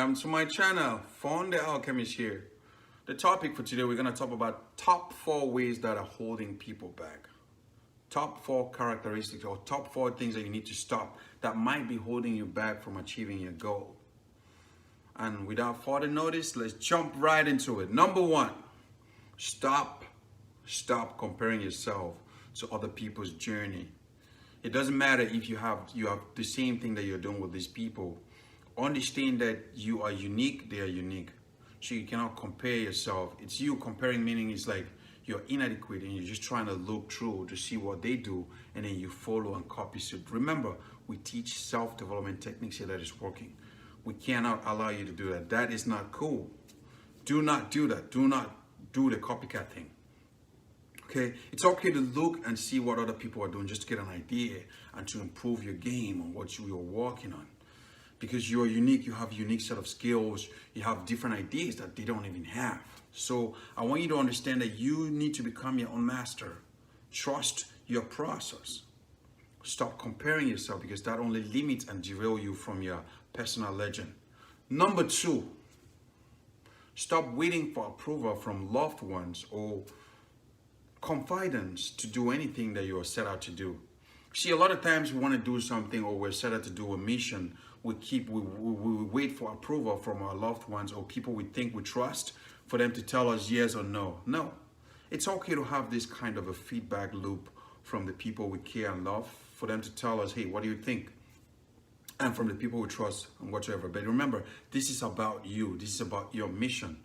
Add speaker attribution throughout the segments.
Speaker 1: welcome to my channel, Fun the Alchemist here. The topic for today, we're going to talk about top 4 ways that are holding people back. Top 4 characteristics or top 4 things that you need to stop that might be holding you back from achieving your goal. And without further notice, let's jump right into it. Number 1, stop comparing yourself to other people's journey. It doesn't matter if you have the same thing that you're doing with these people. Understand that you are unique, they are unique. So you cannot compare yourself. It's you comparing, meaning it's like you're inadequate and you're just trying to look through to see what they do and then you follow and copy suit. Remember, we teach self-development techniques here that is working. We cannot allow you to do that. That is not cool. Do not do that. Do not do the copycat thing. Okay, it's okay to look and see what other people are doing just to get an idea and to improve your game on what you are working on. Because you're unique, you have a unique set of skills, you have different ideas that they don't even have. So I want you to understand that you need to become your own master. Trust your process. Stop comparing yourself because that only limits and derails you from your personal legend. Number 2, stop waiting for approval from loved ones or confidence to do anything that you are set out to do. See, a lot of times we want to do something or we're set out to do a mission. We wait for approval from our loved ones or people we think we trust for them to tell us yes or no. No, it's okay to have this kind of a feedback loop from the people we care and love for them to tell us, hey, what do you think? And from the people we trust and whatever. But remember, this is about you. This is about your mission.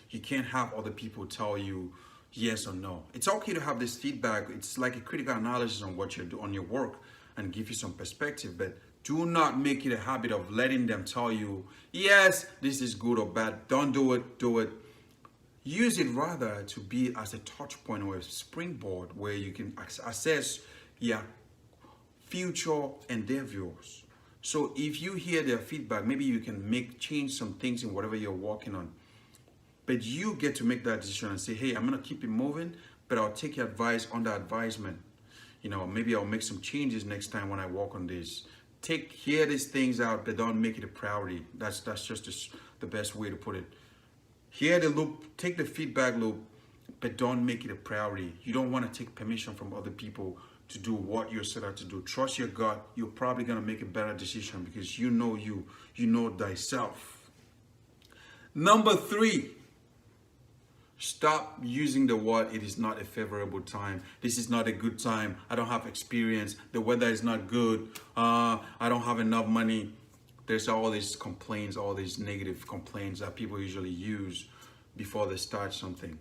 Speaker 1: You can't have other people tell you yes or no. It's okay to have this feedback. It's like a critical analysis on what you're doing on your work and give you some perspective, but do not make it a habit of letting them tell you, yes, this is good or bad. Don't do it, do it. Use it rather to be as a touch point or a springboard where you can assess your future endeavors. So if you hear their feedback, maybe you can change some things in whatever you're working on. But you get to make that decision and say, hey, I'm going to keep it moving, but I'll take your advice under advisement. You know, maybe I'll make some changes next time when I work on this. Hear these things out, but don't make it a priority. That's just the best way to put it. Hear the loop, take the feedback loop, but don't make it a priority. You don't want to take permission from other people to do what you're set out to do. Trust your gut. You're probably going to make a better decision because you know thyself. Number 3. Stop using the word, it is not a favorable time. This is not a good time. I don't have experience. The weather is not good. I don't have enough money. There's all these complaints, all these negative complaints that people usually use before they start something.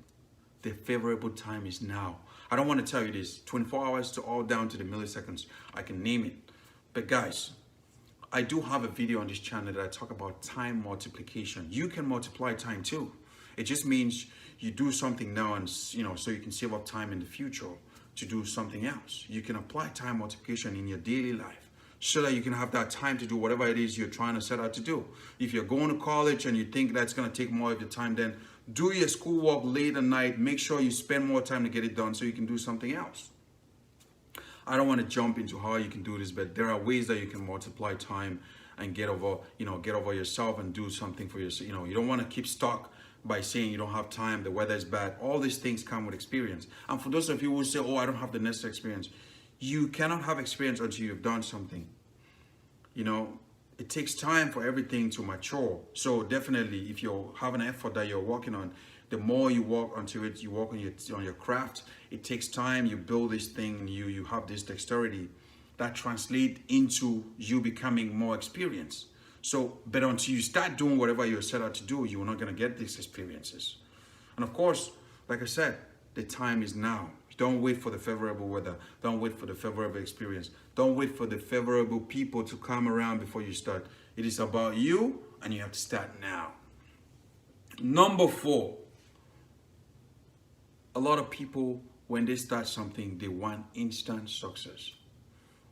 Speaker 1: The favorable time is now. I don't want to tell you this. 24 hours to all down to the milliseconds. I can name it. But guys, I do have a video on this channel that I talk about time multiplication. You can multiply time too. It just means you do something now and, so you can save up time in the future to do something else. You can apply time multiplication in your daily life so that you can have that time to do whatever it is you're trying to set out to do. If you're going to college and you think that's going to take more of your time, then do your schoolwork late at night. Make sure you spend more time to get it done so you can do something else. I don't want to jump into how you can do this, but there are ways that you can multiply time and get over yourself and do something for yourself. You don't want to keep stuck by saying you don't have time, the weather is bad. All these things come with experience. And for those of you who say, oh, I don't have the necessary experience, you cannot have experience until you've done something. It takes time for everything to mature. So definitely, if you have an effort that you're working on, the more you work onto it, you work on your craft, it takes time, you build this thing, and you have this dexterity that translates into you becoming more experienced. So, but until you start doing whatever you're set out to do, you're not going to get these experiences. And of course, like I said, the time is now. Don't wait for the favorable weather. Don't wait for the favorable experience. Don't wait for the favorable people to come around before you start. It is about you, and you have to start now. Number 4. A lot of people, when they start something, they want instant success.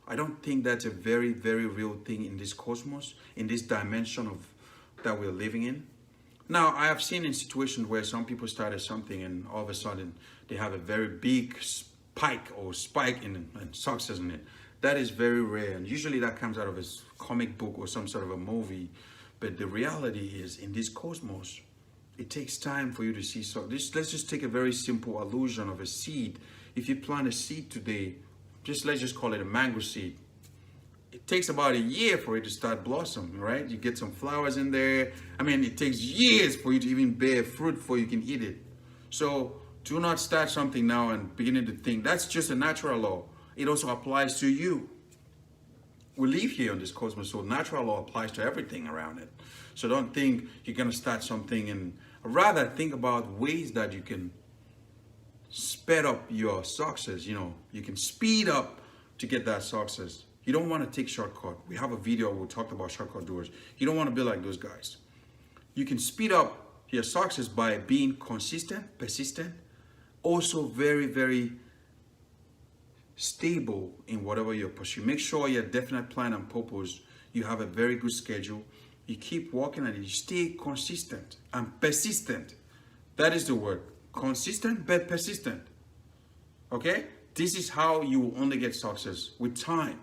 Speaker 1: I don't think that's a very, very real thing in this cosmos, in this dimension that we're living in. Now, I have seen in situations where some people started something and all of a sudden they have a very big spike in success in it. That is very rare, and usually that comes out of a comic book or some sort of a movie. But the reality is, in this cosmos, it takes time for you to see. So let's just take a very simple illusion of a seed. If you plant a seed today, let's just call it a mango seed. It takes about a year for it to start blossoming, right? You get some flowers in there. I mean, it takes years for you to even bear fruit before you can eat it. So do not start something now and beginning to think. That's just a natural law. It also applies to you. We live here on this cosmos, so natural law applies to everything around it. So don't think you're going to start something, and rather think about ways that you can speed up your success. You can speed up to get that success. You don't want to take shortcut. We have a video where we talked about shortcut doers. You don't want to be like those guys. You can speed up your success by being consistent, persistent, also very, very stable in whatever you're pursuing. Make sure your definite plan and purpose. You have a very good schedule. You keep working at it. You stay consistent and persistent. That is the word. Consistent but persistent. Okay? This is how you will only get success with time.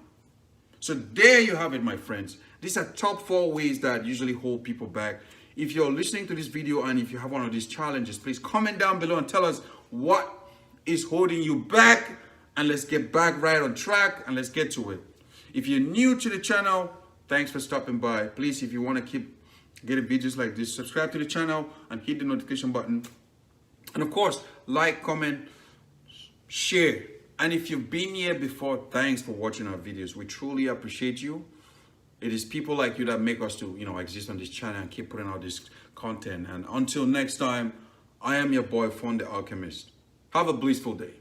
Speaker 1: So there you have it, my friends. These are top 4 ways that usually hold people back. If you're listening to this video and if you have one of these challenges, please comment down below and tell us what is holding you back, and let's get back right on track and let's get to it. If you're new to the channel, thanks for stopping by. Please, if you want to keep getting videos like this, subscribe to the channel and hit the notification button. And of course, like, comment, share. And if you've been here before, thanks for watching our videos. We truly appreciate you. It is people like you that make us to, exist on this channel and keep putting out this content. And until next time, I am your boy, Fon the Alchemist. Have a blissful day.